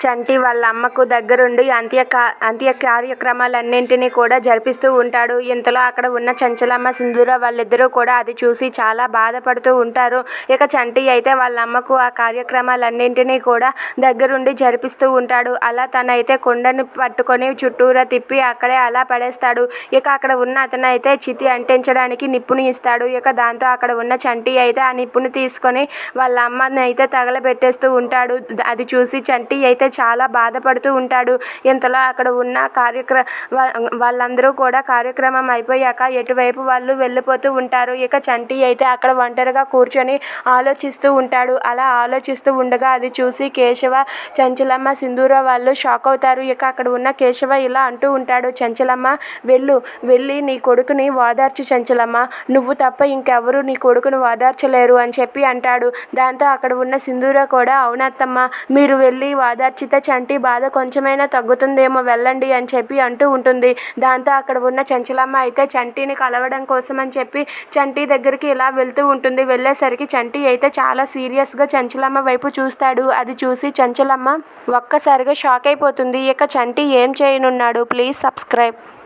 చంటి వాళ్ళ అమ్మకు దగ్గరుండి అంత్య కార్యక్రమాలన్నింటినీ కూడా జరిపిస్తూ ఉంటాడు. ఇంతలో అక్కడ ఉన్న చంచలమ్మ, సింధూర వాళ్ళిద్దరూ కూడా అది చూసి చాలా బాధపడుతూ ఉంటారు. ఇక చంటి అయితే వాళ్ళ అమ్మకు ఆ కార్యక్రమాలన్నింటినీ కూడా దగ్గరుండి జరిపిస్తూ ఉంటాడు. అలా తనైతే కుండని పట్టుకొని చుట్టూరా తిప్పి అక్కడే అలా పడేస్తాడు. ఇక అక్కడ ఉన్న అతను అయితే చితి అంటించడానికి నిప్పుని ఇస్తాడు. ఇక దాంతో అక్కడ ఉన్న చంటి అయితే ఆ నిప్పుని తీసుకొని వాళ్ళ అమ్మని అయితే తగలబెట్టేస్తూ ఉంటాడు. అది చూసి చంటి అయితే చాలా బాధపడుతూ ఉంటాడు. ఇంతలో అక్కడ ఉన్న వాళ్ళందరూ కూడా కార్యక్రమం అయిపోయాక ఎటువైపు వాళ్ళు వెళ్ళిపోతూ ఉంటారు. ఇక చంటి అయితే అక్కడ ఒంటరిగా కూర్చొని ఆలోచిస్తూ ఉంటాడు. అలా ఆలోచిస్తూ ఉండగా అది చూసి కేశవ, చంచలమ్మ, సింధూర వాళ్ళు షాక్ అవుతారు. ఇక అక్కడ ఉన్న కేశవ ఇలా అంటూ ఉంటాడు, చంచలమ్మ వెళ్ళి నీ కొడుకుని ఓదార్చు చంచలమ్మ, నువ్వు తప్ప ఇంకెవరూ నీ కొడుకుని ఓదార్చలేరు అని చెప్పి అంటాడు. దాంతో అక్కడ ఉన్న సింధూర కూడా అవునత్తమ్మ, మీరు వెళ్ళి ఓదార్చితే చంటి బాధ కొంచెమైనా తగ్గుతుందేమో, వెళ్ళండి అని చెప్పి అంటూ ఉంటుంది. దాంతో అక్కడ ఉన్న చంచలమ్మ అయితే చంటిని కలవడం కోసం అని చెప్పి చంటి దగ్గరికి ఇలా వెళ్తూ ఉంటుంది. వెళ్ళేసరికి చంటి అయితే చాలా సీరియస్గా చంచలమ్మ వైపు చూస్తాడు. అది చూసి చంచలమ్మ ఒక్కసారిగా షాక్ అయిపోతుంది. ఇక చంటి ఏం చేయనున్నాడు? Please subscribe.